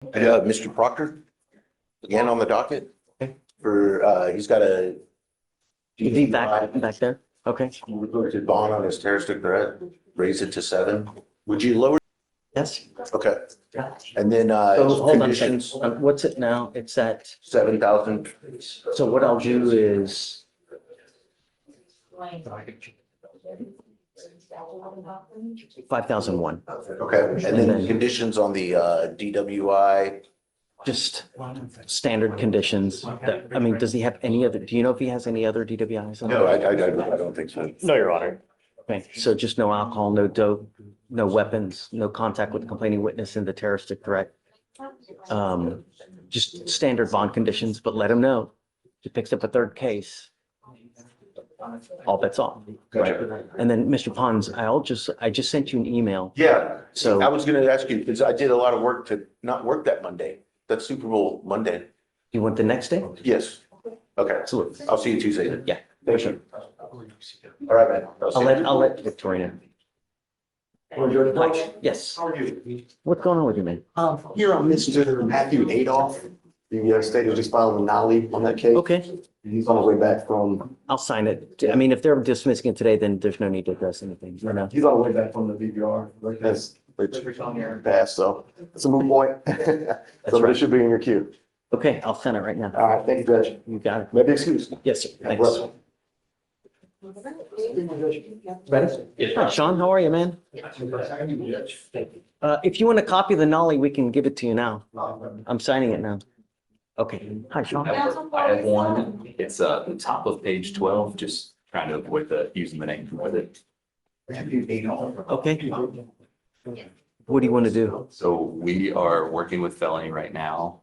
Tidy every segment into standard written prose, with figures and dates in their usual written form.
Mr. Proctor, again on the docket Okay. for, he's got a Is he back there? Okay. reverted bond on his terroristic threat, raise it to 7. Would you lower? Yes. Okay. And then, So hold on a second. conditions, What's it now? It's at, 7,000. so what I'll do is, 5,001. Okay. And then conditions on the, DWI. Just standard conditions that, I mean, does he have any other, do you know if he has any other DWIs? No, I don't think so. No, Your Honor. Okay, so just no alcohol, no dope, no weapons, no contact with the complaining witness in the terroristic threat. Just standard bond conditions, but let him know. If he picks up a third case, all bets off. Gotcha. And then, Mr. Pons, I just sent you an email. Yeah. So- I was gonna ask you, because I did a lot of work to not work that Monday, that Super Bowl Monday. You want the next day? Yes. Okay. Absolutely. I'll see you Tuesday then. Yeah. Thank you. All right, man. I'll let Victoria know. Hi. Yes. How are you? What's going on with you, man? Here on Mr. Matthew Adolph, the state has just filed a nollie on that case. Okay, He's on his way back from, I'll sign it. I mean, if they're dismissing it today, then there's no need to address anything, you know? he's on his way back from the VBR. That's passed, so it's a moot point. So right. it should be in your queue. Okay, I'll send it right now. All right, thank you, Judge. You got it. Maybe excuse. Yes, sir. God bless. Thanks. Hi, Sean, how are you, man? If you want a copy of the nollie, we can give it to you now. I'm signing it now. Okay. Hi, Sean. I have one. It's the top of page 12, just trying to avoid using the name with it. Okay. What do you want to do? So we are working with felony right now,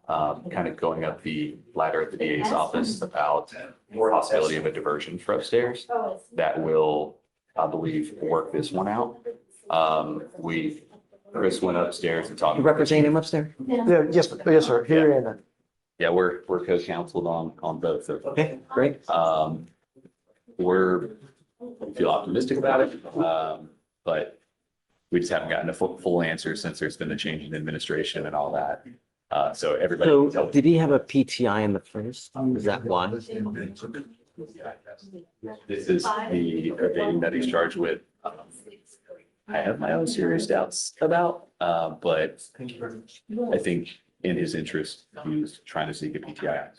kind of going up the ladder at the DA's office about possibility of a diversion for upstairs that will, I believe, work this one out. Chris went upstairs and talked. You representing him upstairs? Yeah, yes, sir. Here and Yeah, we're co-counseled on both of them. Okay, great. We feel optimistic about it, but we just haven't gotten a full answer since there's been a change in administration and all that. So everybody. So did he have a PTI in the first? Is that why? This is the evading that he's charged with. I have my own serious doubts about, but I think in his interest, he's trying to seek a PTI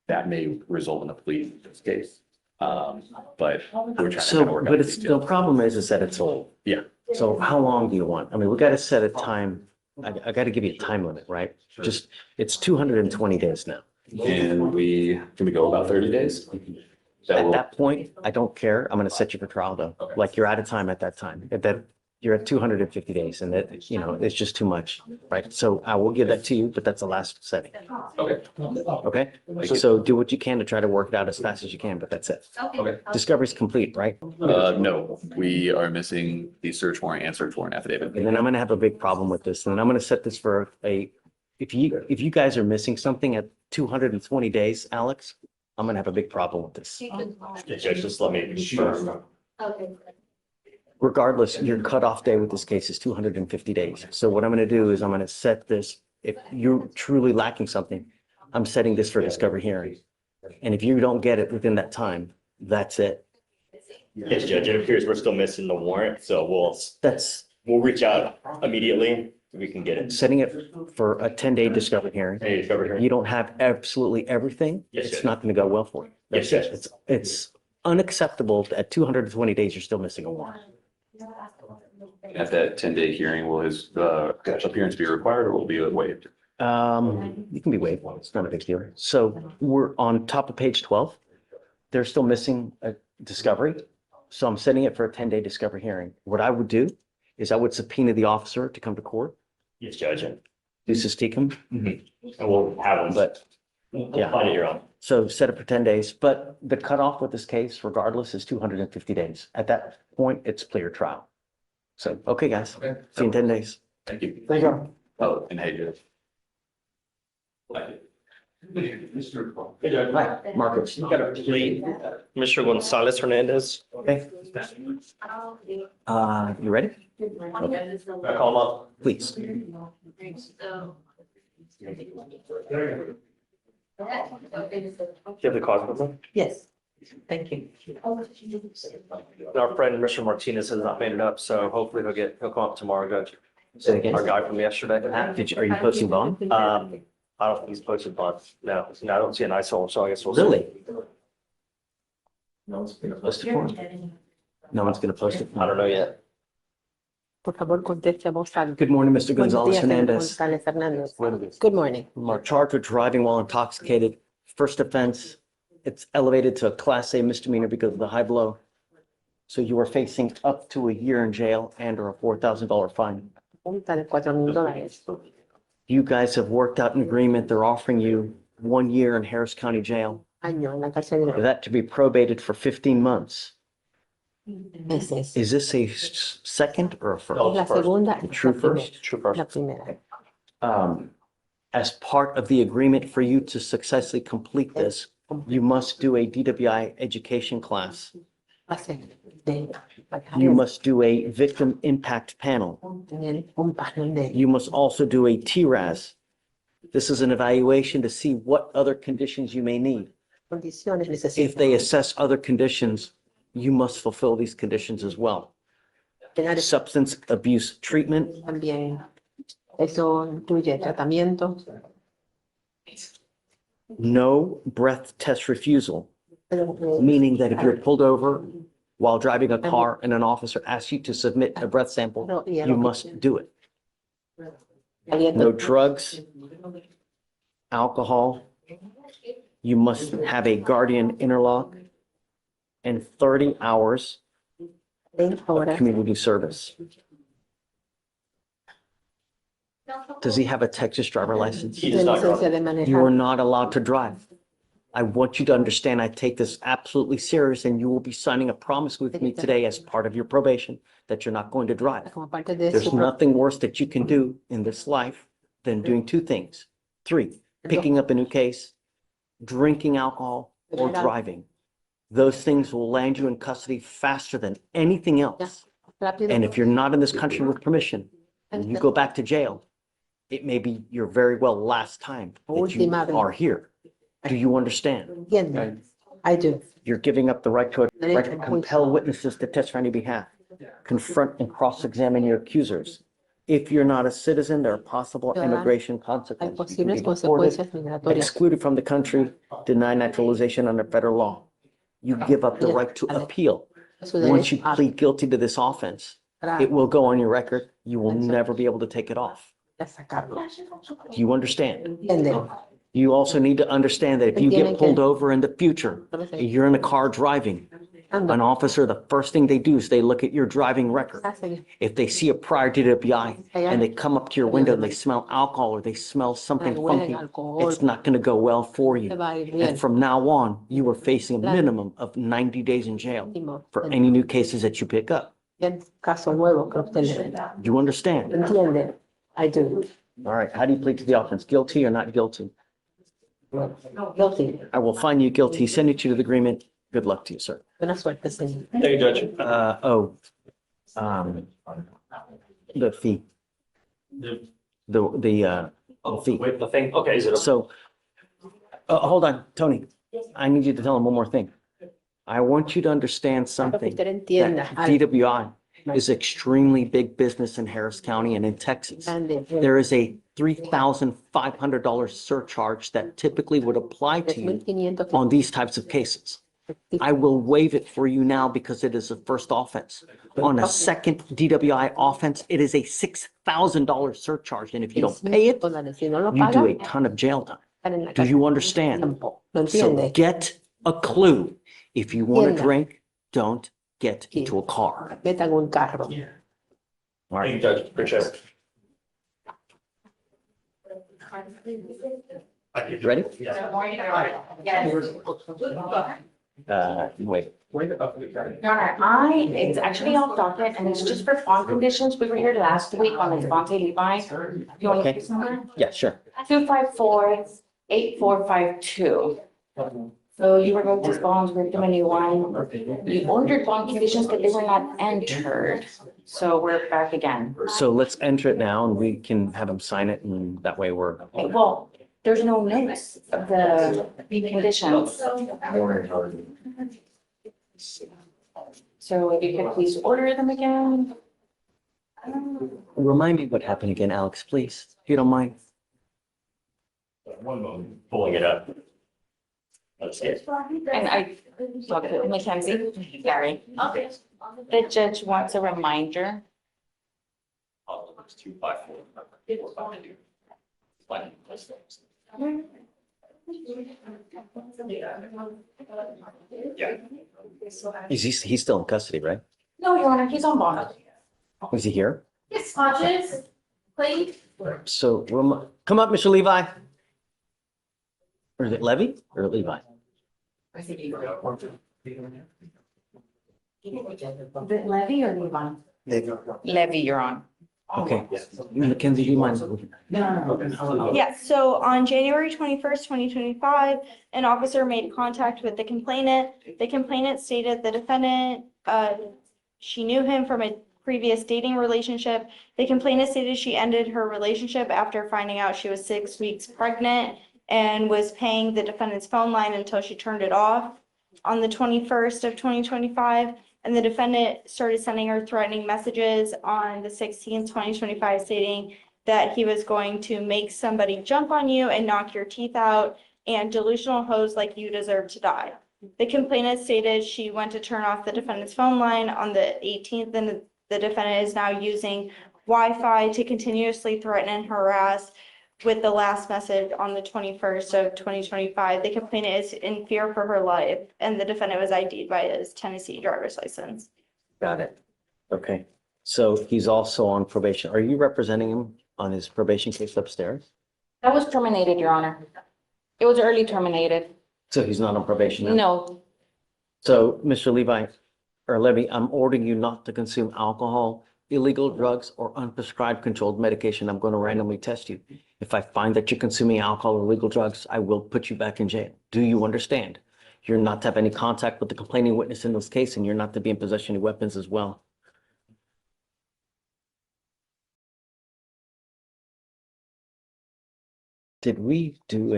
that may result in a plea in this case. But we're trying to So, work out but the it's, the details. problem is that it's old. Yeah. So how long do you want? I mean, we got to set a time. I got to give you a time limit, right? Just, it's 220 days now. And can we go about 30 days? That At will, that point, I don't care. I'm going to set you for trial though. Okay. Like you're out of time at that time. If that, you're at 250 days and that, you know, it's just too much, right? So I will give that to you, but that's the last setting. okay, Okay? So do what you can to try to work it out as fast as you can, but that's it. okay. Discovery's complete, right? No, we are missing the search warrant and search warrant affidavit. And then I'm gonna have a big problem with this, and then I'm gonna set this for if you guys are missing something at 220 days, Alex, I'm gonna have a big problem with this. Judge, just let me confirm. Regardless, your cutoff day with this case is 250 days. So what I'm gonna do is I'm gonna set this, if you're truly lacking something, I'm setting this for discovery hearing. And if you don't get it within that time, that's it. Yes, Judge, it appears we're still missing the warrant, so we'll reach out immediately. We can get it. Setting it for a 10-day discovery hearing. Hey, discovered here. You don't have absolutely everything, Yes, it's Judge. not gonna go well for you. Yes, Judge. It's unacceptable that at 220 days, you're still missing a warrant. At that 10-day hearing, will his appearance be required or will be waived? You can be waived, it's not a big deal. So we're on top of page 12. They're still missing a discovery. So I'm setting it for a 10-day discovery hearing. What I would do is I would subpoena the officer to come to court, Yes, Judge. Deuces Teacom, And we'll have them, but we'll find it your own. so set it for 10 days. But the cutoff with this case regardless is 250 days. At that point, it's clear trial. So, okay, guys, Okay. see you in 10 days. Thank you. thank you. Oh, and hey, Judge. Hi, Marcus. Got a plea, Mr. Gonzalez Hernandez. Okay, you ready? I call him up. Please. Give the cause number. Yes, thank you. Our friend, Mr. Martinez, has not made it up, so hopefully he'll come up tomorrow, Judge. Say it again. Our guy from yesterday. Are you posting bond? I don't think he's posted bond. No, I don't see an ISO, so I guess we'll see. Really? No one's gonna post it for him? No one's gonna post it? I don't know yet. Por favor, conteste a voz alta. Good morning, Mr. Buenos Gonzalez días, señor Hernandez. González Hernández. Good morning. Are charged with driving while intoxicated. First offense, it's elevated to a Class A misdemeanor because of the high blow. So you are facing up to a year in jail and or a $4,000 fine. Multa de $4,000. You guys have worked out an agreement. They're offering you 1 year in Harris County Jail. Año en la cárcel For that to be probated for 15 months. de meses. Is this a second or a Es first? la segunda y True la primera. first? True first. La primera. As part of the agreement for you to successfully complete this, you must do a DWI education class. Hacer de You must do a victim impact panel. tener un panel de You must also do a TRAS. This is an evaluation to see what other conditions you may need. condiciones If they necesarias. assess other conditions, you must fulfill these conditions as well. Tener Substance abuse treatment, también, eso incluye tratamiento, no breath test refusal, pero, meaning that if you're pulled over while driving a car and an officer asks you to submit a breath sample, no, y you must do it. aliento, No drugs, alcohol. You must have a guardian interlock and 30 hours 30 of horas. community service. Does he have a Texas driver license? He de does not licencia drive. de You are manejar. not allowed to drive. I want you to understand, I take this absolutely serious and you will be signing a promise with me today as part of your probation that you're not going to drive. Como parte de There's su nothing worse that you can do in this life than doing two things. Three, picking up a new case, drinking alcohol, or driving. Those things will land you in custody faster than anything else. rápido. And if you're not in this country with permission, and you go back to jail, it may be your very well last time that you Última vez. are here. Do you understand? Entiende. I do. You're giving up the right to compel witnesses to testify on your behalf, confront and cross-examine your accusers. If you're not a citizen, there are possible immigration Hay consequences. You can posibles be deported, consecuencias migratorias. excluded from the country, denied naturalization under federal law. You give up the right to appeal. Su Once you derecho a plead guilty to this offense, it will go on your record. You will never be able to take it off. sacarlo. Do you understand? Entiende. You also need to understand that if you get pulled over in the future, you're in a car driving, Ando. an officer, the first thing they do is they look at your driving record. Hace If they see a prior DWI and they come up to your window and they smell alcohol or they smell something funky, it's not going to go well for que you. va a ir bien. And from now on, you are facing a minimum of 90 days in jail for any new cases that you pick up. En caso nuevo que usted le da. Do you understand? Entiende. I do. All right. How do you plead to the offense? Guilty or not guilty? Guilty. I will find you guilty, send you to the agreement. Good luck to you, sir. Buena suerte, señor. Thank you, Judge. The fee, the fee. Wait, the thing, okay, is it? So, hold on, Tony. I need you to tell him one more thing. I want you to understand Quiero que something. usted entienda That algo DWI is extremely big business in Harris County and in Texas. grande. There is a $3,500 surcharge that typically would apply to you 3,500 on these types of cases. I will waive it for you now because it is a first offense. On a second DWI offense, it is a $6,000 surcharge. And if you don't pay it, $6,000. Si no lo you do a paga, ton of jail time. están en la Do cárcel. you understand? Tiempo. ¿Lo So entiende? get a clue. If you want to Entienda. drink, don't get into a car. Metan un carro. All Thank you, right. Judge, appreciate it. You ready? Wait. Your Honor, it's actually off docket and it's just for bond conditions. We were here last week on the Devontae Levi. You want to Okay. get this number? Yeah, sure. 254-8452. So you were going to bonds, we're doing a new one. You ordered bond conditions, but they were not entered. So we're back again. So let's enter it now and we can have him sign it and that way we're, Okay, well, there's no notes of the conditions. So if you could please order them again. remind me what happened again, Alex, please, if you don't mind. One moment, pulling it up. Let's see it. And I talked to Mackenzie, Gary. The judge wants a reminder. Oh, it's 254. Fine. Yeah. He's still in custody, right? No, Your Honor, he's on bond. Is he here? Yes, Hodges, please. So, come up, Mr. Levi. Or is it Levy or Levi? Is it Levy or Levi? Levy, you're on. Okay. Mackenzie, do you mind? Yes, so on January 21st, 2025, an officer made contact with the complainant. The complainant stated the defendant, she knew him from a previous dating relationship. The complainant stated she ended her relationship after finding out she was 6 weeks pregnant and was paying the defendant's phone line until she turned it off on the 21st of 2025. And the defendant started sending her threatening messages on the 16th, 2025, stating that he was going to make somebody jump on you and knock your teeth out, and delusional hoes like you deserve to die. The complainant stated she went to turn off the defendant's phone line on the 18th, and the defendant is now using Wi-Fi to continuously threaten and harass, with the last message on the 21st of 2025. The complainant is in fear for her life, and the defendant was ID'd by his Tennessee driver's license. Got it. Okay. So he's also on probation. Are you representing him on his probation case upstairs? That was terminated, Your Honor. It was early terminated. So he's not on probation now? No, So, Mr. Levi, or Levy, I'm ordering you not to consume alcohol, illegal drugs, or unprescribed controlled medication. I'm going to randomly test you. If I find that you're consuming alcohol or illegal drugs, I will put you back in jail. Do you understand? You're not to have any contact with the complaining witness in this case, and you're not to be in possession of weapons as well. Did we do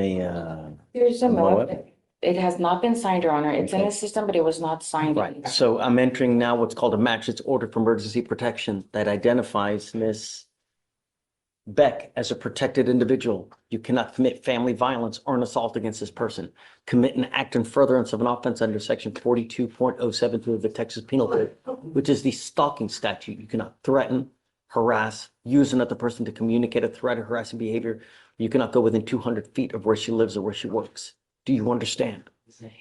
there's a Moab? memo. It has not been signed, Your Honor. It's in Okay. the system, but it was not signed. Right, so I'm entering now what's called a magistrate's order for emergency protection that identifies Ms. Beck as a protected individual. You cannot commit family violence or an assault against this person. Commit an act in furtherance of an offense under section 42.072 of the Texas Penal Code, which is the stalking statute. You cannot threaten, harass, use another person to communicate a threat or harassing behavior. You cannot go within 200 feet of where she lives or where she works. Do you understand?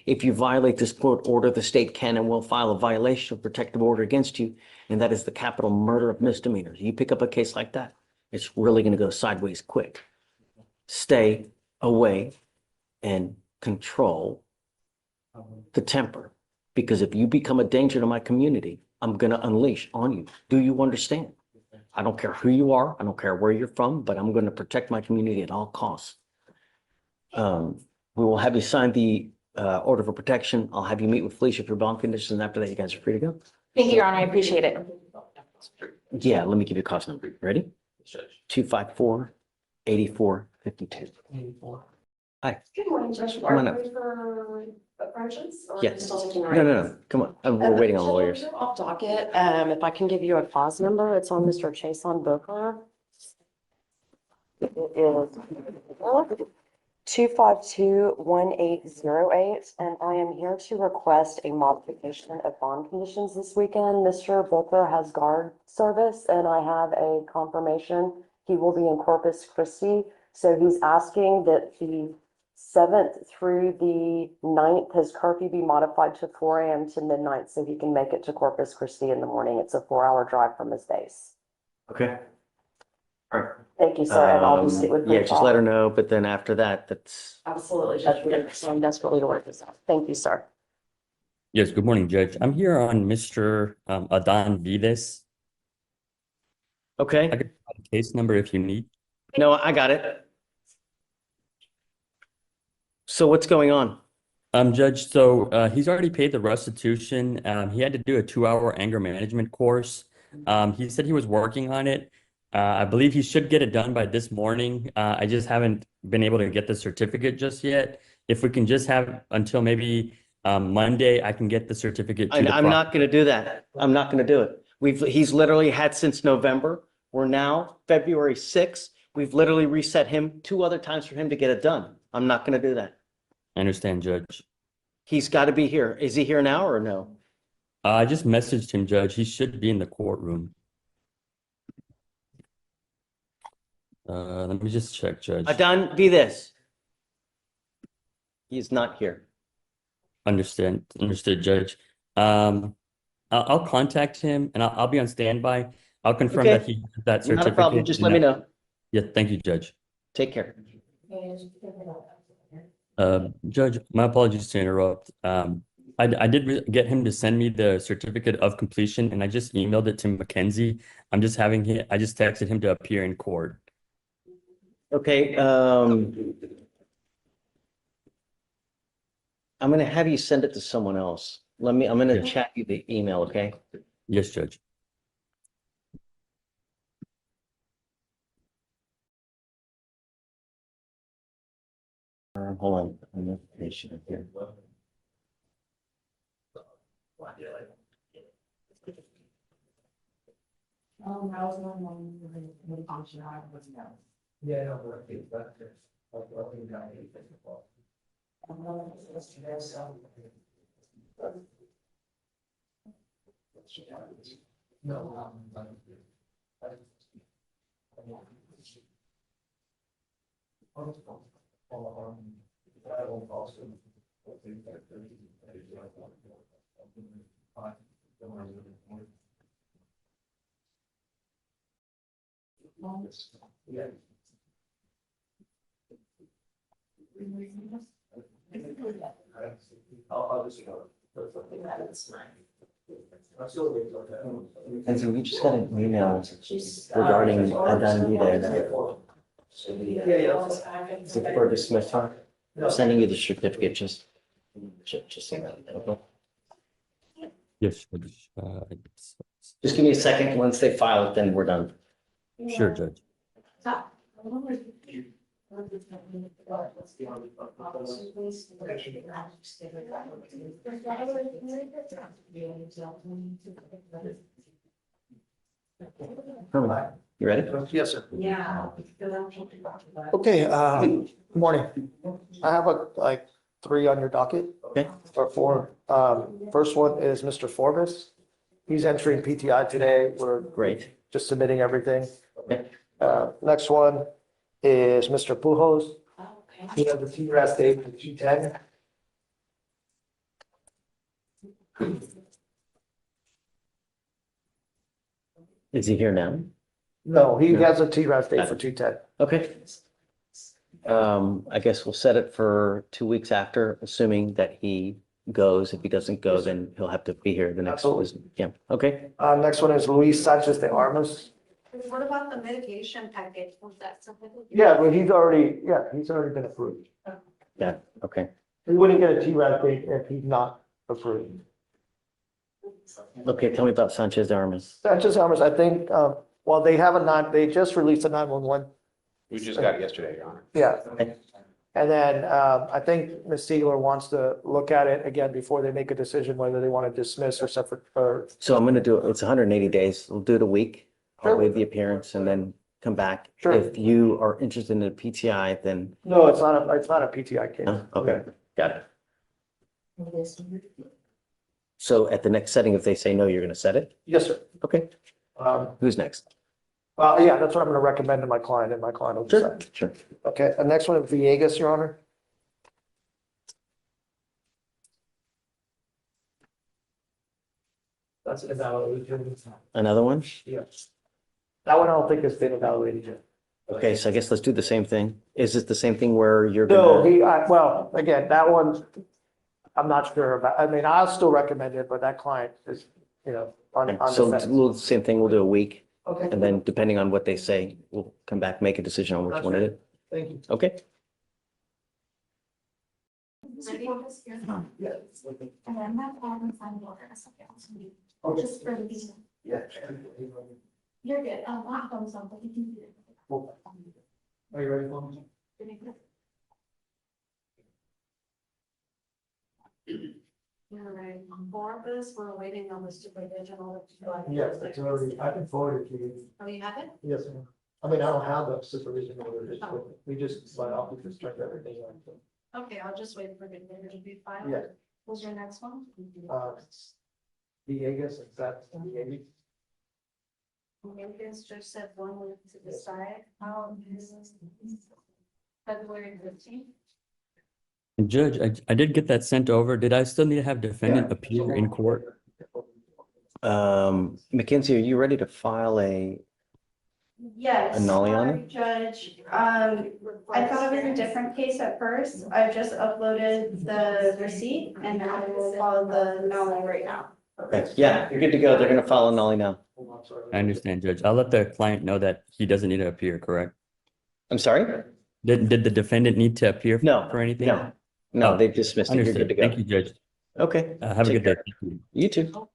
If you violate this court order, the state can and will file a violation of protective order against you, and that is the capital murder of misdemeanors. You pick up a case like that, it's really going to go sideways quick. Stay away and control the temper, because if you become a danger to my community, I'm going to unleash on you. Do you understand? I don't care who you are. I don't care where you're from, but I'm going to protect my community at all costs. We will have you sign the order for protection. I'll have you meet with Fleischer for bond conditions. And after that, you guys are free to go. Thank you, Your Honor. I appreciate it. Yeah, let me give you a cost number. Ready? 254-8452. Hi. Good morning, Judge. Come on up. For approaches? or Yes. still taking No, no, no. Come on. We're waiting on lawyers. Off docket, if I can give you a cause number, it's on Mr. Chason Booker. It is 2521808, and I am here to request a modification of bond conditions this weekend. Mr. Booker has guard service, and I have a confirmation he will be in Corpus Christi. So he's asking that the 7th through the 9th, his curfew be modified to 4 a.m. to midnight so he can make it to Corpus Christi in the morning. It's a 4-hour drive from his base. Okay. All right. Thank you, sir, and I'll just sit with. Yeah, just let her know. But then after that, that's, Absolutely, Judge. We're trying desperately to work this out. Thank you, sir. Yes, good morning, Judge. I'm here on Mr. Adan Vides. I okay. can provide the case number if you need. No, I got it. So what's going on? Judge, so he's already paid the restitution. He had to do a 2-hour anger management course. He said he was working on it. I believe he should get it done by this morning. I just haven't been able to get the certificate just yet. If we can just have until maybe Monday, I can get the certificate to the I'm not gonna do that. I'm not gonna do it. He's literally had since November. We're now February 6th. We've literally reset him 2 other times for him to get it done. I'm not gonna do that. I understand, Judge. He's got to be here. Is he here now or no? I just messaged him, Judge. He should be in the courtroom. Let me just check, Judge. Adon, be this. He's not here. Understood, Judge. I'll contact him and I'll be on standby. I'll confirm Okay. that he has that Not certificate. a problem. Just let me know. Yeah, thank you, Judge. Take care. Judge, my apologies to interrupt. I did get him to send me the certificate of completion and I just emailed it to Mackenzie. I just texted him to appear in court. Okay. I'm gonna have you send it to someone else. I'm gonna Yeah. chat you the email, okay? Yes, Judge. Hold on. I'm gonna finish it here. And so we just got an email regarding Adon for dismissal. Sending you the certificate, just so that, okay? Yes, Judge. Just give me a second. Once they file it, then we're done. Sure, Judge. You ready? Yes, sir. Yeah. Okay, good morning. I have like 3 on your docket. Okay. Or 4. First one is Mr. Forbes. He's entering PTI today. We're Great. just submitting everything. Okay. Next one is Mr. Pujos. Okay. He has a TRAS date for 2/10. Is he here now? No, he has a TRAS date for 2/10. Okay. I guess we'll set it for 2 weeks after, assuming that he goes. If he doesn't go, then he'll have to be here the next. Absolutely. Yeah, okay. Next one is Luis Sanchez de Armas. What about the mitigation package? Was that something? Yeah, but he's already been approved. Yeah, okay. He wouldn't get a TRAS date if he's not approved. Okay, tell me about Sanchez de Armas. Sanchez de Armas, I think, well, they just released a 911. We just got it yesterday, Your Honor. Yeah. Okay. And then I think Ms. Siegler wants to look at it again before they make a decision whether they want to dismiss or separate or. So I'm gonna do it, it's 180 days. We'll do it a week. I'll Sure. waive the appearance and then come back. Sure. If you are interested in a PTI, then, No, it's not a PTI case. okay, got it. So at the next setting, if they say no, you're gonna set it? Yes, sir. Okay, who's next? Yeah, that's what I'm going to recommend to my client and my client will Sure, decide. sure. Okay, the next one is Villegas, Your Honor. That's evaluated. Another one? Yes. That one I don't think has been evaluated yet. Okay, so I guess let's do the same thing. Is it the same thing where you're No, gonna? well, again, that one, I'm not sure about, I mean, I'll still recommend it, but that client is, on So the fence. we'll, same thing, we'll do a week. Okay, And then depending on what they say, we'll come back, make a decision on which That's one it is. thank you. Okay? Ready? And then that problem sign order. Just for the. Yeah. You're good. I'll phone something. You can do it. Are you ready for me? All right, for this, we're waiting on the supervision order. Yes, it's already, I can forward it to you. Oh, you have it? Yes, ma'am. I mean, I don't have the supervision order, it's with me. We just, my office just turned everything on. Okay, I'll just wait for the order to be filed. Yeah. What's your next one? Diegas, is that Diegas? Megan's just said 1 week to decide. February 15th. And Judge, I did get that sent over. Did I still need to have defendant appear in court? Mackenzie, are you ready to file a Yes, nollie on it? Judge, I thought it was a different case at first. I just uploaded the receipt and I will follow the nollie right now. Okay, yeah, you're good to go. They're gonna file a nollie now. I understand, Judge. I'll let the client know that he doesn't need to appear, correct? I'm sorry? Did the defendant need to appear No, for anything? No, they've dismissed it. You're good Understood. to go. Thank you, Judge. Okay. Have a Take good day. care. Thank you. You too.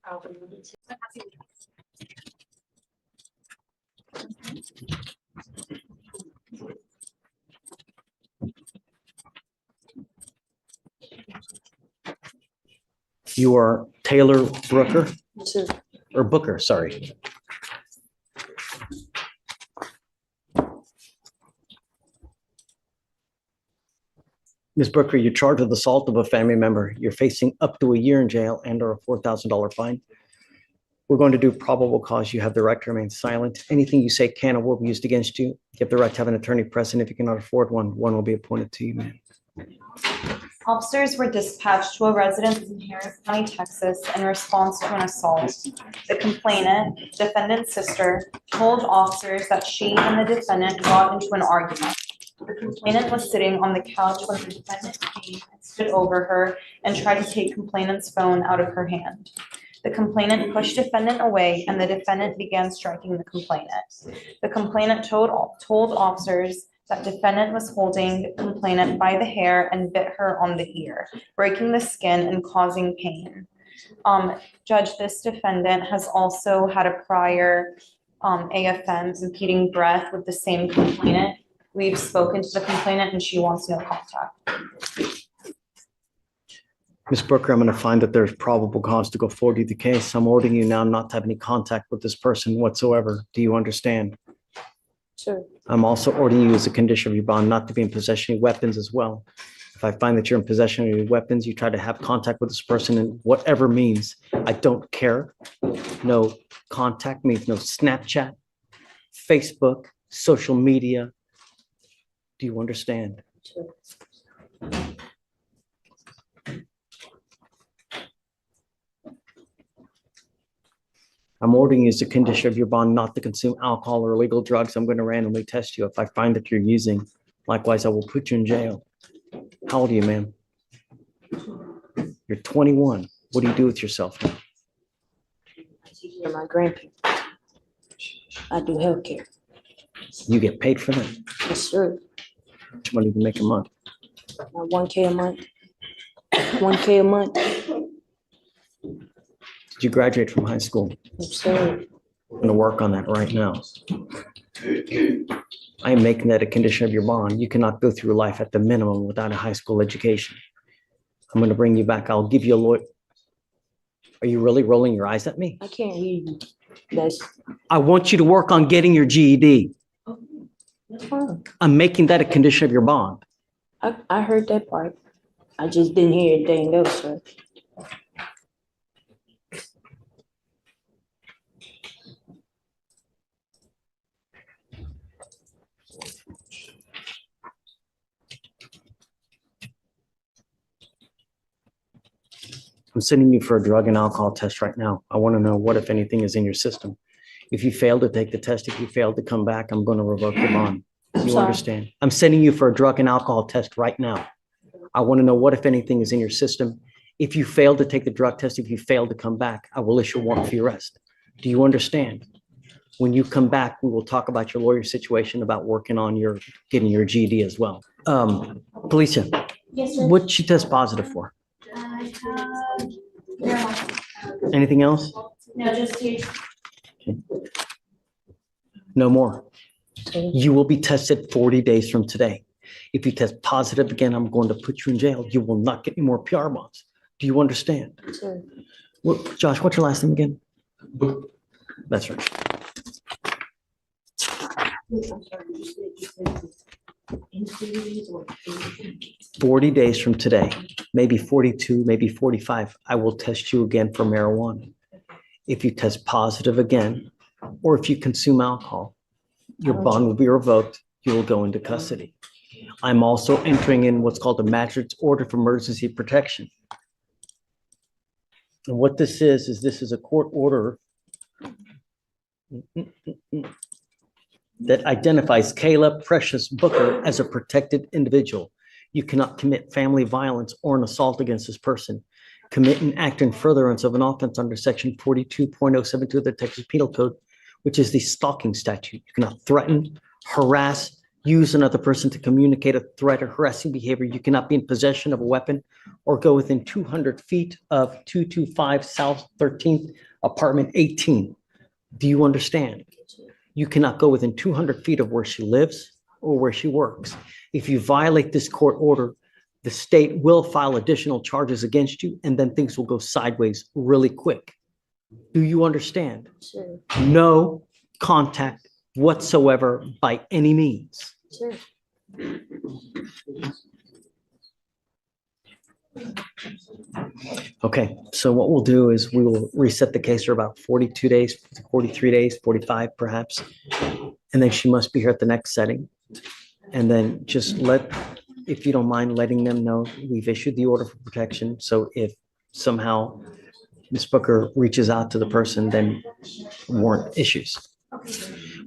You are Taylor Brooker or Booker, sorry. Ms. Brooker, you're charged with assault of a family member. You're facing up to a year in jail and or a $4,000 fine. We're going to do probable cause. You have the right to remain silent. Anything you say can or will be used against you. You have the right to have an attorney present. If you cannot afford one, one will be appointed to you, ma'am. Officers were dispatched to a residence in Harris County, Texas, in response to an assault. The complainant, defendant's sister, told officers that she and the defendant got into an argument. The complainant was sitting on the couch when the defendant came and stood over her and tried to take complainant's phone out of her hand. The complainant pushed defendant away and the defendant began striking the complainant. The complainant told officers that defendant was holding complainant by the hair and bit her on the ear, breaking the skin and causing pain. Judge, this defendant has also had a prior AFM, impeding breath, with the same complainant. We've spoken to the complainant and she wants no contact. Ms. Brooker, I'm going to find that there's probable cause to go forward with the case. I'm ordering you now not to have any contact with this person whatsoever. Do you understand? Sure. I'm also ordering you as a condition of your bond not to be in possession of weapons as well. If I find that you're in possession of your weapons, you try to have contact with this person in whatever means. I don't care. No contact means no Snapchat, Facebook, social media. Do you understand? Sure. I'm ordering you as a condition of your bond not to consume alcohol or illegal drugs. I'm going to randomly test you. If I find that you're using, likewise, I will put you in jail. How old are you, ma'am? You're 21. What do you do with yourself now? I take care of my grandparents. I do healthcare. You get paid for that? Yes, sir. How much money do you make a month? 1K a month. 1K a month. Did you graduate from high school? Yes, sir. I'm going to work on that right now. I am making that a condition of your bond. You cannot go through life at the minimum without a high school education. I'm going to bring you back. I'll give you a lawyer. Are you really rolling your eyes at me? I can't read you. That's I want you to work on getting your GED. fine. I'm making that a condition of your bond. I heard that part. I just didn't hear anything else, sir. I'm sending you for a drug and alcohol test right now. I want to know what, if anything, is in your system. If you fail to take the test, if you fail to come back, I'm going to revoke your bond. You Sorry. understand? I'm sending you for a drug and alcohol test right now. I want to know what, if anything, is in your system. If you fail to take the drug test, if you fail to come back, I will issue a warrant for your arrest. Do you understand? When you come back, we will talk about your lawyer situation, about working on getting your GED as well. Felicia, Yes, sir. What'd she test positive for? Anything else? No, just here. No more. You will be tested 40 days from today. If you test positive again, I'm going to put you in jail. You will not get any more PR bonds. Do you understand? Sure. Josh, what's your last name again? That's right. "40 days from today, maybe 42, maybe 45, I will test you again for marijuana. If you test positive again, or if you consume alcohol, your bond will be revoked. You will go into custody. I'm also entering in what's called a magistrate's order for emergency protection. And what this is this is a court order that identifies Kayla Precious Booker as a protected individual. You cannot commit family violence or an assault against this person, commit an act in furtherance of an offense under section 42.072 of the Texas Penal Code, which is the stalking statute. You cannot threaten, harass, use another person to communicate a threat or harassing behavior. You cannot be in possession of a weapon or go within 200 feet of 225 South 13th, apartment 18. Do you understand? You cannot go within 200 feet of where she lives or where she works. If you violate this court order, the state will file additional charges against you, and then things will go sideways really quick. Do you understand? Sure. No contact whatsoever by any means. Sure. Okay, so what we'll do is we will reset the case for about 42 days, 43 days, 45 perhaps. And then she must be here at the next setting. And then just if you don't mind letting them know, we've issued the order for protection. So if somehow Ms. Booker reaches out to the person, then warrant issues.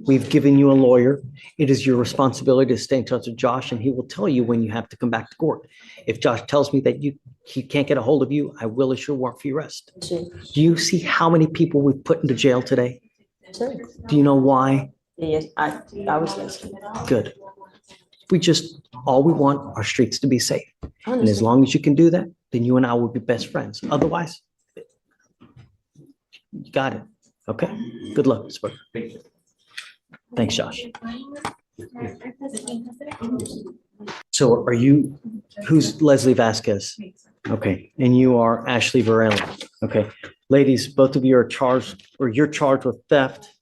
We've given you a lawyer. It is your responsibility to stay in touch with Josh, and he will tell you when you have to come back to court. If Josh tells me that he can't get a hold of you, I will issue a warrant for your arrest. Sure. Do you see how many people we've put into jail today? Sure. Do you know why? Yes, I was listening. Good. All we want are streets to be safe. I And as understand. long as you can do that, then you and I will be best friends. Otherwise, you got it. Okay? Good luck, Ms. Booker. Thanks, Josh. So who's Leslie Vasquez? Okay, and you are Ashley Varela. Okay, ladies, both of you are charged, or you're charged with theft.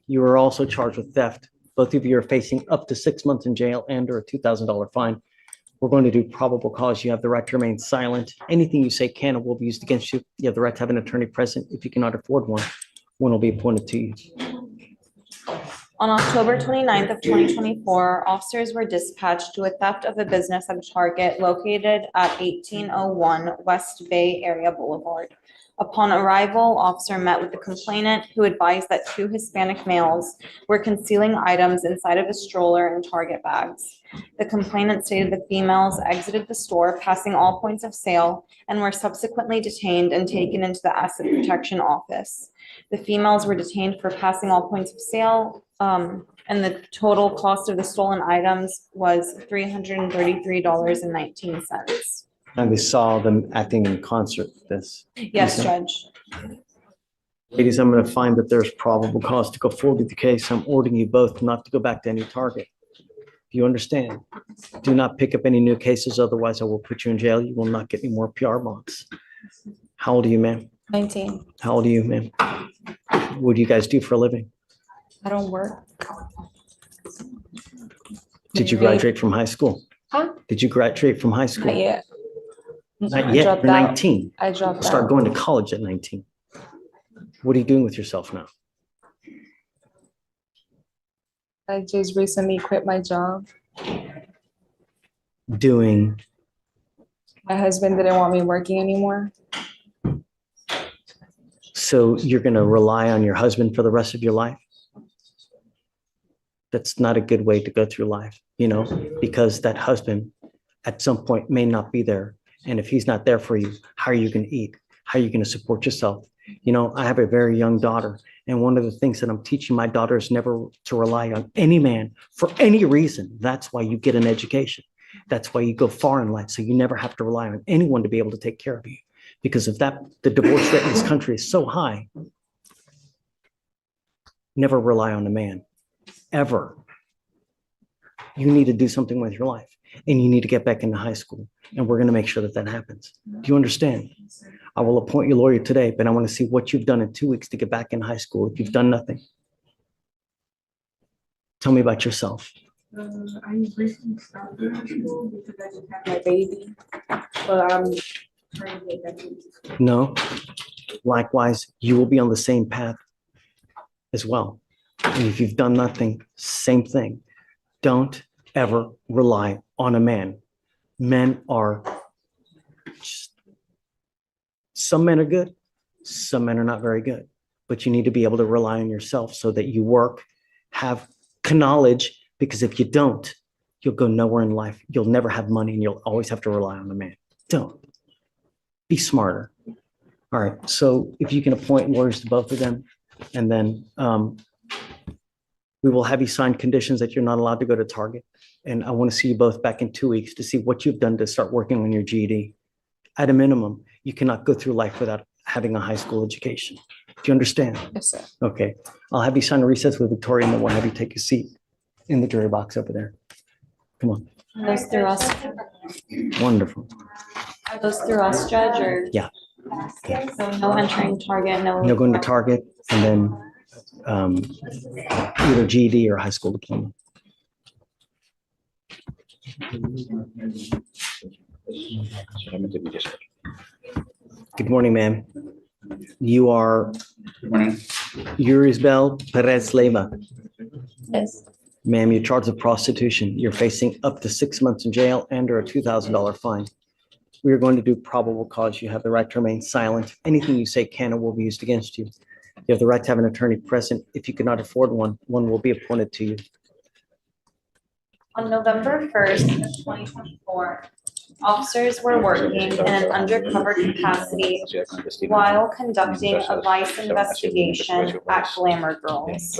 You are also charged with theft. Both of you are facing up to 6 months in jail and or a $2,000 fine. We're going to do probable cause. You have the right to remain silent. Anything you say can and will be used against you. You have the right to have an attorney present. If you cannot afford one will be appointed to you. On October 29th of 2024, officers were dispatched to a theft of a business at a Target located at 1801 West Bay Area Boulevard. Upon arrival, officer met with the complainant, who advised that two Hispanic males were concealing items inside of a stroller and Target bags. The complainant stated the females exited the store, passing all points of sale, and were subsequently detained and taken into the asset protection office. The females were detained for passing all points of sale, and the total cost of the stolen items was $333.19. And we saw them acting in concert with this. Yes, Okay. Judge. Ladies, I'm going to find that there's probable cause to go forward with the case. I'm ordering you both not to go back to any Target. Do you understand? Do not pick up any new cases, otherwise I will put you in jail. You will not get any more PR bonds. How old are you, ma'am? 19. How old are you, ma'am? What do you guys do for a living? I don't work. Did you graduate from high school? Huh? Did you graduate from high school? Not yet. Not I yet. dropped You're out. 19. I dropped Start out. going to college at 19. What are you doing with yourself now? I just recently quit my job. Doing, My husband didn't want me working anymore. so you're going to rely on your husband for the rest of your life? That's not a good way to go through life, because that husband at some point may not be there. And if he's not there for you, how are you going to eat? How are you going to support yourself? I have a very young daughter, and one of the things that I'm teaching my daughter is never to rely on any man for any reason. That's why you get an education. That's why you go far in life, so you never have to rely on anyone to be able to take care of you. Because of that, the divorce rate in this country is so high. Never rely on a man, ever. You need to do something with your life, and you need to get back into high school, and we're going to make sure that that happens. Do you understand? I will appoint your lawyer today, but I want to see what you've done in 2 weeks to get back in high school. If you've done nothing, tell me about yourself. I recently started school because I just had my baby, but I'm trying to get back into school. No. Likewise, you will be on the same path as well. And if you've done nothing, same thing. Don't ever rely on a man. Men are just, some men are good, some men are not very good, but you need to be able to rely on yourself so that you work, have knowledge, because if you don't, you'll go nowhere in life. You'll never have money and you'll always have to rely on a man. Don't. Be smarter. All right. So if you can appoint lawyers to both of them, and then we will have you sign conditions that you're not allowed to go to Target. And I want to see you both back in 2 weeks to see what you've done to start working on your GED. At a minimum, you cannot go through life without having a high school education. Do you understand? Yes, sir. Okay. I'll have you sign a recess with Victoria, and then we'll have you take a seat in the jury box over there. Come on. Are those through us? Wonderful. Are those through us, Judge, or? Yeah. So no entering Target, no. You're going to Target, and then either GED or high school diploma. Good morning, ma'am. You are Yurisbel Perez Leyva. Yes. Ma'am, you're charged with prostitution. You're facing up to 6 months in jail and/or a $2,000 fine. We are going to do probable cause. You have the right to remain silent. Anything you say can and will be used against you. You have the right to have an attorney present. If you cannot afford one, one will be appointed to you. On November 1st, 2024, officers were working in an undercover capacity while conducting a vice investigation at Glamour Girls,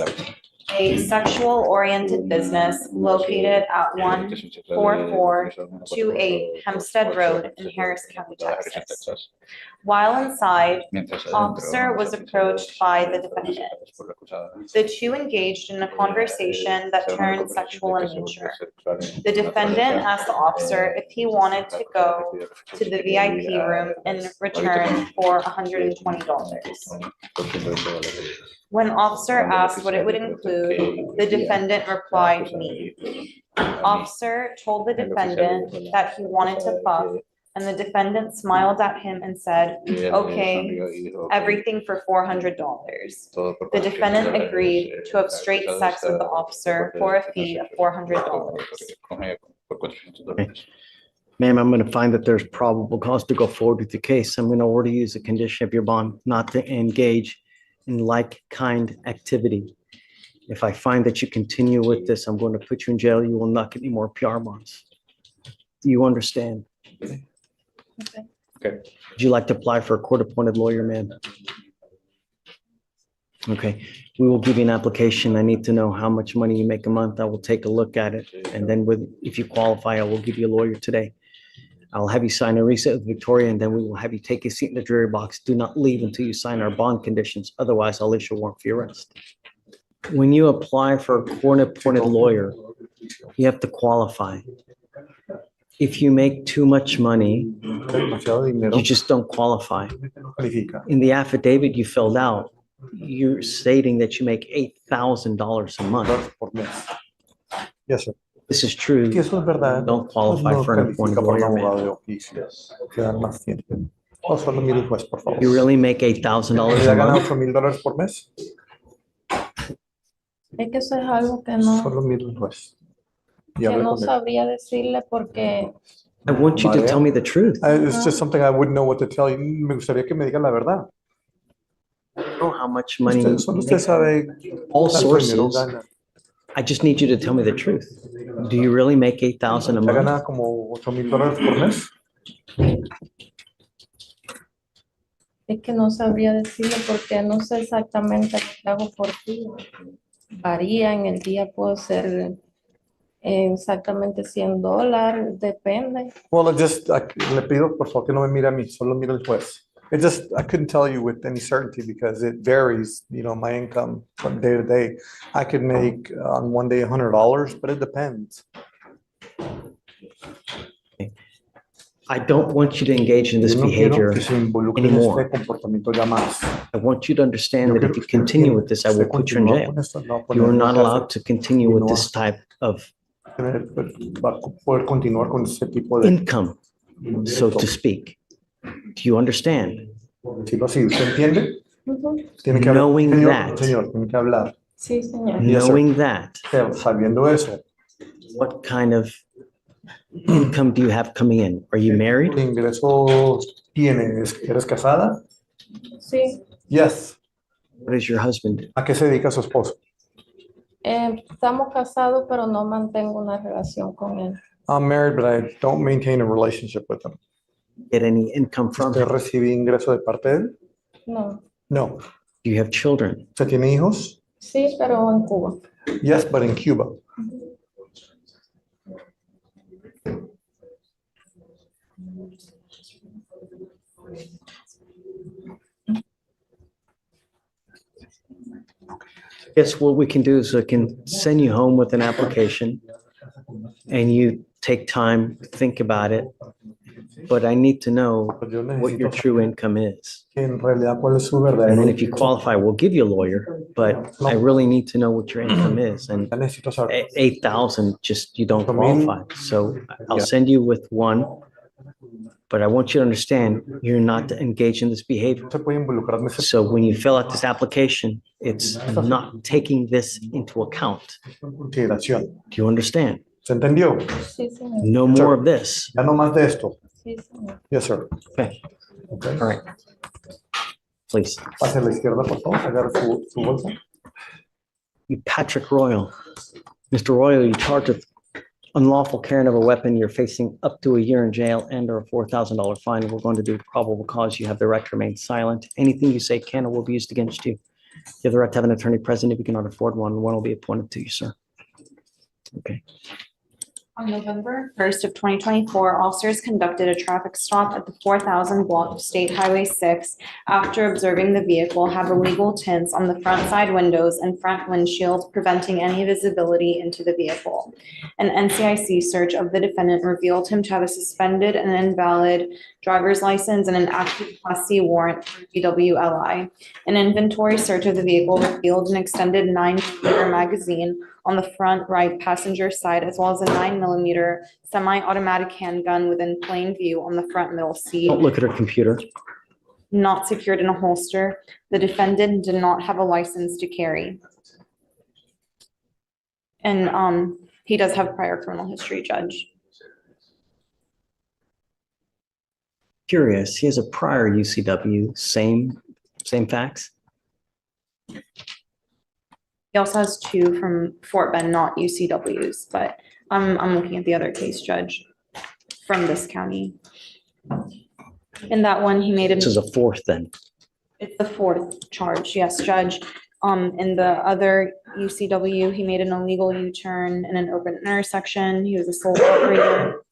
a sexual-oriented business located at 14428 Hempstead Road in Harris County, Texas. While inside, officer was approached by the defendant. The two engaged in a conversation that turned sexual in nature. The defendant asked the officer if he wanted to go to the VIP room in return for $120. When officer asked what it would include, the defendant replied, "Me." Officer told the defendant that he wanted to fuck, and the defendant smiled at him and said, "Okay, everything for $400. The defendant agreed to have straight sex with the officer for a fee of $400. Ma'am, I'm going to find that there's probable cause to go forward with the case. I'm going to order you as a condition of your bond not to engage in like-kind activity. If I find that you continue with this, I'm going to put you in jail. You will not get any more PR bonds. Do you understand? Okay. Would you like to apply for a court-appointed lawyer, ma'am? Okay, we will give you an application. I need to know how much money you make a month. I will take a look at it. And then if you qualify, I will give you a lawyer today. I'll have you sign a receipt with Victoria, and then we will have you take a seat in the jury box. Do not leave until you sign our bond conditions. Otherwise, I'll issue a warrant for your arrest. When you apply for a court-appointed lawyer, you have to qualify. If you make too much money, you just don't qualify. In the affidavit you filled out, you're stating that you make $8,000 a month. Yes, sir. This is true. Si eso es verdad, Don't qualify no for an appointed califica para un lawyer, abogado ma'am. de oficio. Quedan más tiempo. O solo mire el juez, por favor. You really make $8,000 ¿Ya a gana month? $8,000 por mes? Es que eso es algo que no, Solo mire el juez. Y que hable no con él. sabría decirle porque I want you to tell me the truth. It's just something I wouldn't know what to tell you. Me gustaría que me diga la verdad. I know how much money Solo you usted make. sabe All cuánto dinero sources. gana. I just need you to tell me the truth. Do you really make 8,000 a ¿Ya month? gana como $8,000 por mes? es que no sabría decirle porque no sé exactamente lo que hago por día. Varía, en el día puedo ser Exactamente $100, depende. Well, le pido por favor que no me mire a mí, solo mire al juez. I couldn't tell you with any certainty because it varies, my income from day to day. I could make on one day $100, but it depends. I don't want you to engage in this Yo no quiero behavior que se involucre en anymore. este comportamiento ya más. I want you to understand Yo that quiero if you que continue with this, I will usted put you in continúa jail. con esto, no va a You are poner en not la allowed to continue y with no this type of va a poder continuar con ese tipo de income, so to speak. Do you understand? decirlo así. ¿Usted entiende? Tiene que Knowing hablar, that. señor, tiene que hablar. Sí, señor. Yes, sir. Knowing that, Sabiendo eso, what kind of income do you have coming in? Are you married? ¿qué ingresos tienes? ¿Eres casada? Sí. Yes. What does your husband do? ¿A qué se dedica su esposo? Estamos casados, pero no mantengo una relación con él. I'm married, but I don't maintain a relationship with him. Get any income from ¿Usted him? recibe ingreso de parte de él? No. No. Do you have children? ¿Usted tiene hijos? Sí, pero en Cuba. Yes, but in Cuba. Guess what we can do is I can send you home with an application and you take time, think about it. But I need to know Yo what your necesito true income is. saber en realidad cuál es su And verdadero then if you ingreso. qualify, we'll give you a lawyer, but I really need to know what your income is. And Ya necesito saber. 8,000, just you don't 8,000. qualify. So I'll Yeah. send you with one. But I want you to understand, you're not to engage in this behavior. No se puede involucrar en esa So when you fill out this application, it's not taking this into account. consideración. Do you understand? ¿Se entendió? Sí, señor. No more of this. Ya no más de esto. Sí, señor. Yes, sir. Okay, Okay. all right. Please. Pase a la izquierda, por favor. Agarre su bolsa. You Patrick Royal. Mr. Royal, you're charged with unlawful carrying of a weapon. You're facing up to a year in jail and or a $4,000 fine. We're going to do probable cause. You have the right to remain silent. Anything you say can or will be used against you. You have the right to have an attorney present. If you cannot afford one, one will be appointed to you, sir. Okay. On November 1st of 2024, officers conducted a traffic stop at the 4,000 block of State Highway 6 after observing the vehicle have illegal tints on the front side windows and front windshield, preventing any visibility into the vehicle. An NCIC search of the defendant revealed him to have a suspended and invalid driver's license and an active Class C warrant for DWLI. An inventory search of the vehicle revealed an extended 9mm magazine on the front right passenger side, as well as a 9mm semi-automatic handgun within plain view on the front middle seat, Don't look at her computer. not secured in a holster. The defendant did not have a license to carry. And he does have prior criminal history, Judge. Curious, he has a prior UCW, same facts? He also has two from Fort Bend, not UCWs, but I'm looking at the other case, Judge, from this county. In that one, he made This is a, a fourth then. it's the fourth charge, yes, Judge. In the other UCW, he made an illegal U-turn in an open intersection. He was a sole operator.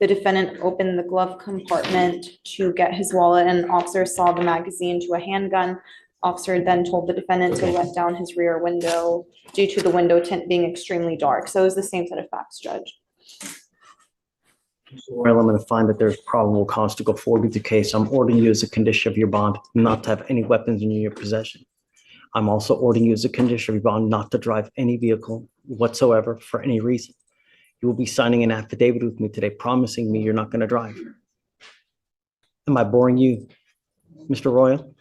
The defendant opened the glove compartment to get his wallet, and officers saw the magazine to a handgun. Officer then told the defendant to let down his rear window due to the window tint being extremely dark. So it was the same set of facts, Judge. Well, I'm going to find that there's probable cause to go forward with the case. I'm ordering you as a condition of your bond not to have any weapons in your possession. I'm also ordering you as a condition of your bond not to drive any vehicle whatsoever for any reason. You will be signing an affidavit with me today promising me you're not going to drive. Am I boring you, Mr. Royal?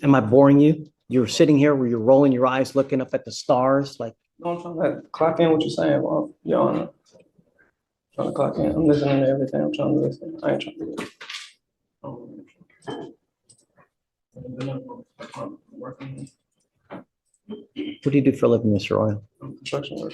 Am I boring you? You're sitting here where you're rolling your eyes, looking up at the stars like. No, I'm trying to clock in what you're saying, well, Your Honor. Trying to clock in. I'm listening to everything. I'm trying to listen. I ain't trying to listen. What do you do for a living, Mr. Royal? Construction work.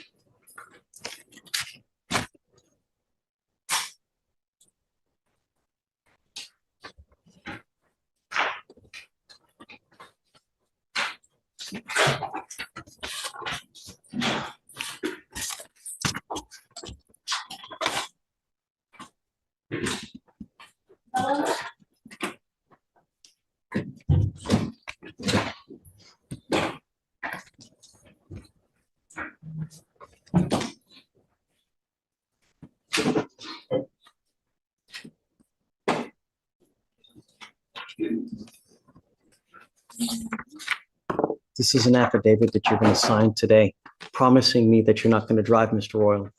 This is an affidavit that you're going to sign today, promising me that you're not going to drive, Mr. Royal.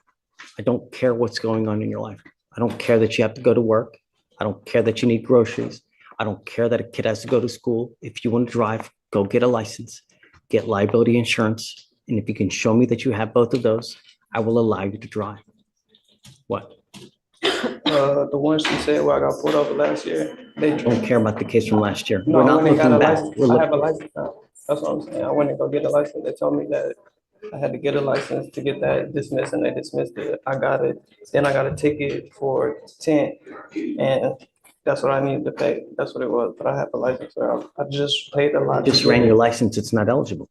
I don't care what's going on in your life. I don't care that you have to go to work. I don't care that you need groceries. I don't care that a kid has to go to school. If you want to drive, go get a license, get liability insurance. And if you can show me that you have both of those, I will allow you to drive. What? The one she said where I got pulled over last year. They Don't care about the case from last year. No, We're I not went and got a looking back. license. We're I have a looking. license now. That's what I'm saying. I went and go get a license. They told me that I had to get a license to get that dismissed, and they dismissed it. I got it. Then I got a ticket for 10, and that's what I needed to pay. That's what it was. But I have a license. So I just paid a lot. Just ran your license. It's not eligible.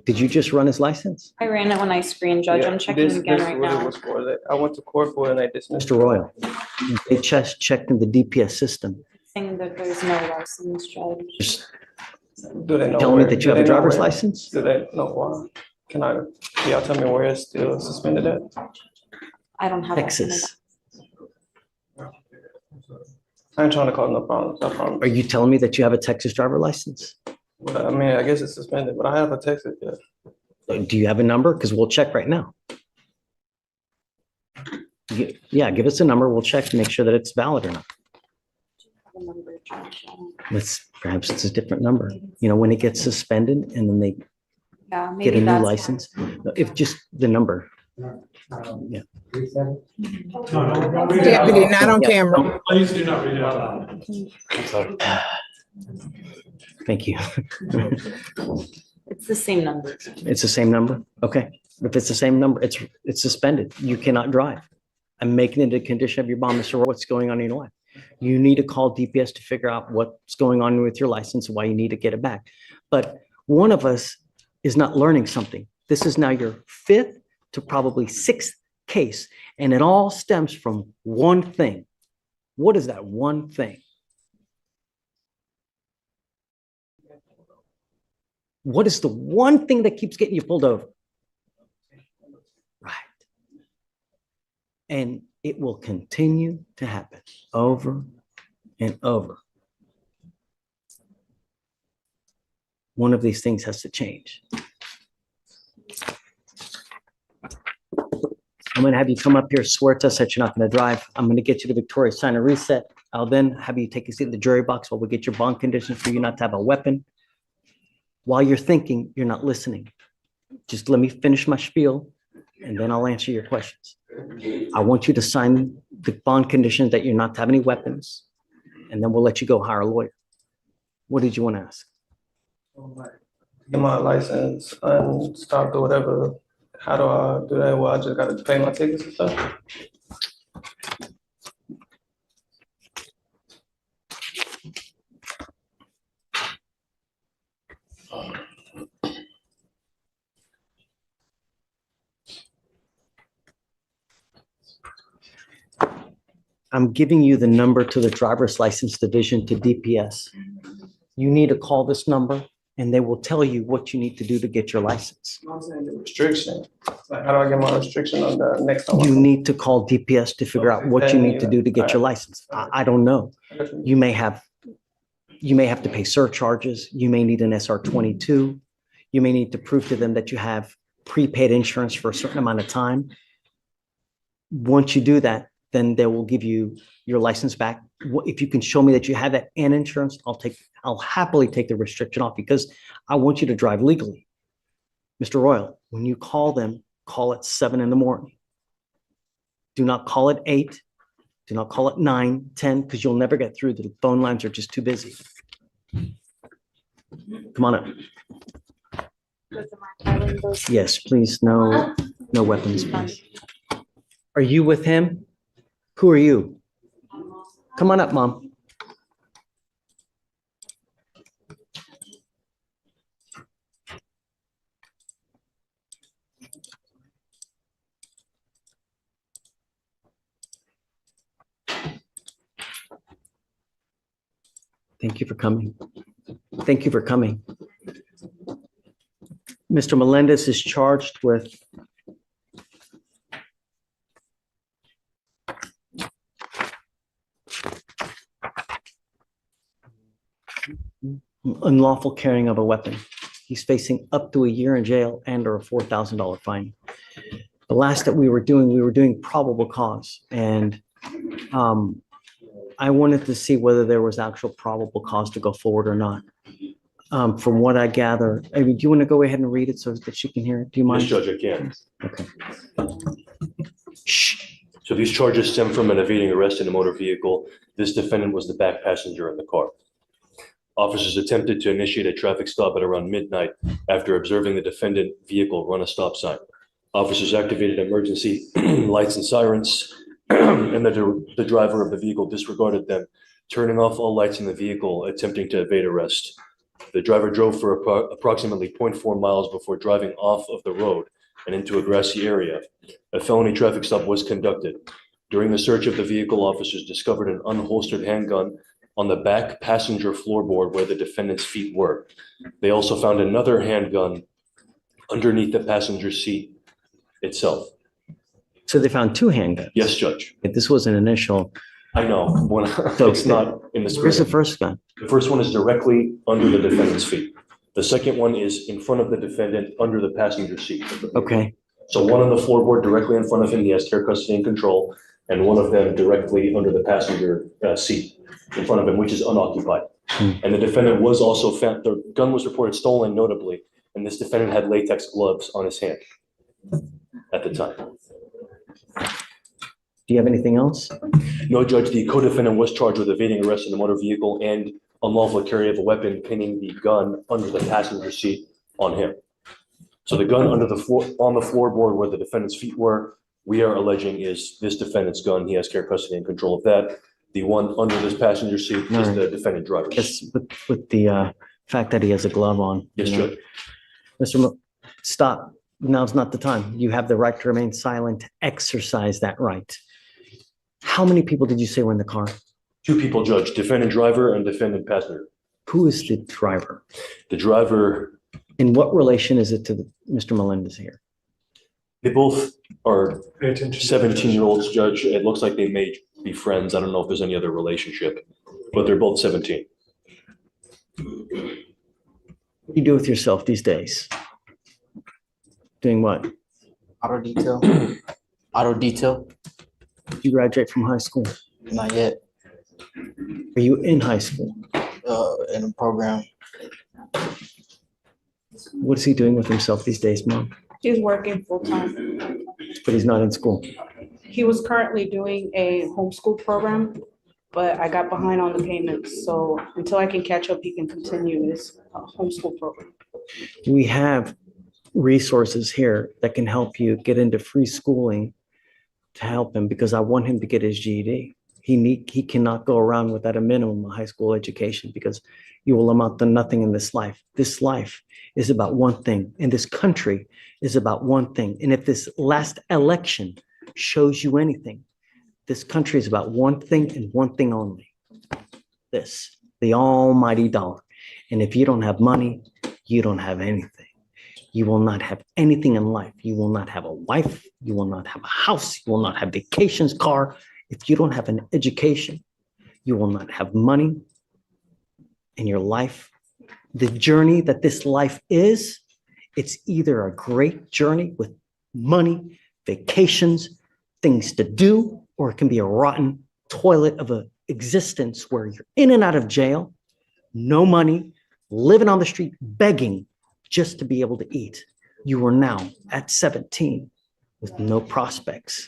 Did you just run his license? I ran it when I screened, Judge. I'm checking again right This is what it now. was for. That I went to court for it and they dismissed Mr. it. Royal, they just checked in the DPS system. Saying that there's no license, Judge. Just Do they know tell me where- that do you have they a know driver's where- license? Do they know why? Can y'all tell me where it's still suspended at? I don't have. that. Texas. I ain't trying to cause no problems, I promise. Are you telling me that you have a Texas driver license? But I mean, I guess it's suspended, but I have a Texas, yeah. Do you have a number? Because we'll check right now. Yeah, give us a number. We'll check to make sure that it's valid or not. Perhaps it's a different number. You know, when it gets suspended and then they Yeah, get maybe a new that's. license, if just the number. Yeah. Deputy, not on camera. Please do not read it out loud. Thank you. It's the same number. It's the same number? Okay. If it's the same number, it's suspended. You cannot drive. I'm making it a condition of your bond, Mr. Roy, what's going on in your life. You need to call DPS to figure out what's going on with your license, why you need to get it back. But one of us is not learning something. This is now your fifth to probably sixth case, and it all stems from one thing. What is that one thing? What is the one thing that keeps getting you pulled over? Right. And it will continue to happen over and over. One of these things has to change. I'm going to have you come up here, swear to us that you're not going to drive. I'm going to get you to Victoria, sign a reset. I'll then have you take a seat in the jury box while we get your bond conditions for you not to have a weapon. While you're thinking, you're not listening. Just let me finish my spiel, and then I'll answer your questions. I want you to sign the bond conditions that you're not to have any weapons, and then we'll let you go hire a lawyer. What did you want to ask? Get my license and stop or whatever. How do I do that? Well, I just gotta pay my tickets and stuff. I'm giving you the number to the driver's license division to DPS. You need to call this number and they will tell you what you need to do to get your license. I'm saying the restriction. Like, how do I get my restriction on the next time? You need to call DPS to figure out what you need to do to get your license. I don't know. You may have to pay surcharges. You may need an SR 22. You may need to prove to them that you have prepaid insurance for a certain amount of time. Once you do that, then they will give you your license back. If you can show me that you have that and insurance, I'll happily take the restriction off because I want you to drive legally. Mr. Royal, when you call them, call at 7 in the morning. Do not call at 8. Do not call at 9, 10, because you'll never get through. The phone lines are just too busy. Come on up. Yes, please. No weapons, please. Are you with him? Who are you? Come on up, Mom. Thank you for coming. Thank you for coming. Mr. Melendez is charged with unlawful carrying of a weapon. He's facing up to a year in jail and or a $4,000 fine. The last that we were doing probable cause. And I wanted to see whether there was actual probable cause to go forward or not. From what I gather, I mean, do you want to go ahead and read it so that she can hear it? Do you mind? Yes, Judge, I can. Okay. So these charges stem from an evading arrest in a motor vehicle. This defendant was the back passenger in the car. Officers attempted to initiate a traffic stop at around midnight after observing the defendant vehicle run a stop sign. Officers activated emergency lights and sirens, and the driver of the vehicle disregarded them, turning off all lights in the vehicle, attempting to evade arrest. The driver drove for approximately 0.4 miles before driving off of the road and into a grassy area. A felony traffic stop was conducted. During the search of the vehicle, officers discovered an unholstered handgun on the back passenger floorboard where the defendant's feet were. They also found another handgun underneath the passenger seat itself. So they found two handguns? Yes, Judge. This was an initial. I know. So it's not in the screen. Where's the first gun? The first one is directly under the defendant's feet. The second one is in front of the defendant under the passenger seat. Okay. So one on the floorboard directly in front of him, he has care, custody, and control, and one of them directly under the passenger seat in front of him, which is unoccupied. And the defendant was also found, the gun was reported stolen notably, and this defendant had latex gloves on his hand at the time. Do you have anything else? No, Judge, the co-defendant was charged with evading arrest in the motor vehicle and unlawful carry of a weapon, pinning the gun under the passenger seat on him. So the gun under the floor, on the floorboard where the defendant's feet were, we are alleging is this defendant's gun. He has care, custody, and control of that. The one under this passenger seat is the defendant driver's. Yes, with the fact that he has a glove on. Yes, you know. Judge. Stop. Now's not the time. You have the right to remain silent. Exercise that right. How many people did you say were in the car? Two people, Judge, defendant driver and defendant passenger. Who is the driver? The driver. In what relation is it to Mr. Melendez here? They both are 17-year-olds, Judge. It looks like they may be friends. I don't know if there's any other relationship, but they're both 17. What do you do with yourself these days? Doing what? Auto detail. Auto detail. Did you graduate from high school? Not yet. Are you in high school? In a program. What is he doing with himself these days, Mom? He's working full-time. But he's not in school. He was currently doing a homeschool program, but I got behind on the payments. So until I can catch up, he can continue his homeschool program. We have resources here that can help you get into free schooling to help him, because I want him to get his GED. He cannot go around without a minimum of high school education, because you will amount to nothing in this life. This life is about one thing, and this country is about one thing. And if this last election shows you anything, this country is about one thing and one thing only. This, the almighty dollar. And if you don't have money, you don't have anything. You will not have anything in life. You will not have a wife. You will not have a house. You will not have vacations, car. If you don't have an education, you will not have money in your life. The journey that this life is, it's either a great journey with money, vacations, things to do, or it can be a rotten toilet of an existence where you're in and out of jail, no money, living on the street, begging just to be able to eat. You are now at 17 with no prospects.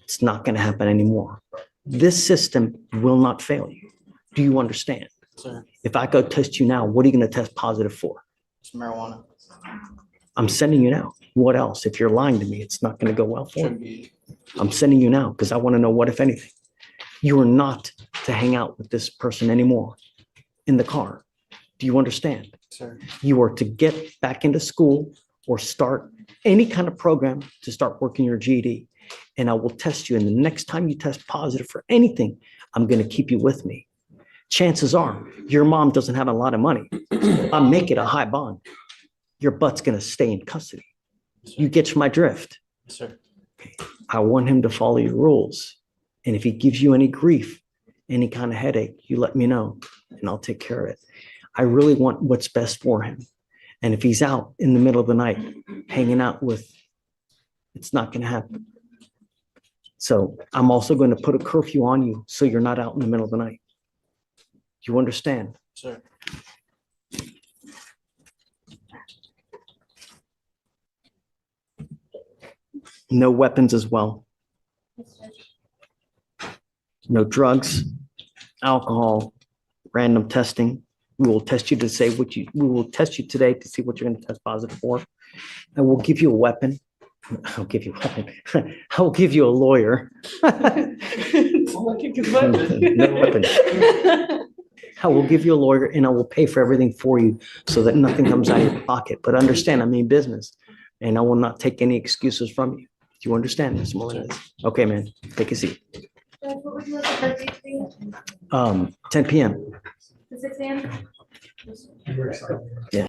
It's not going to happen anymore. This system will not fail you. Do you understand? Sir, If I go test you now, what are you going to test positive for? it's marijuana. I'm sending you now. What else? If you're lying to me, it's not going to go well for Should you. be. I'm sending you now because I want to know what, if anything. You are not to hang out with this person anymore in the car. Do you understand? Sir, You are to get back into school or start any kind of program to start working your GED. And I will test you. And the next time you test positive for anything, I'm going to keep you with me. chances are your mom doesn't have a lot of money. I'm making a high bond. Your butt's gonna stay in custody. You get my drift. Yes, sir. I want him to follow your rules. And if he gives you any grief, any kind of headache, you let me know and I'll take care of it. I really want what's best for him. And if he's out in the middle of the night, hanging out with, it's not gonna happen. So I'm also going to put a curfew on you so you're not out in the middle of the night. You understand? Sir. No weapons as well. No drugs, alcohol, random testing. We will test you to say we will test you today to see what you're going to test positive for. And we'll give you a weapon. I'll give you a weapon. I'll give you a lawyer. No weapon. I will give you a lawyer and I will pay for everything for you so that nothing comes out of your pocket. But understand, I mean business and I will not take any excuses from you. Do you understand, Ms. Melendez? Okay, man, take a seat. 10 p.m. 6 a.m. Yeah.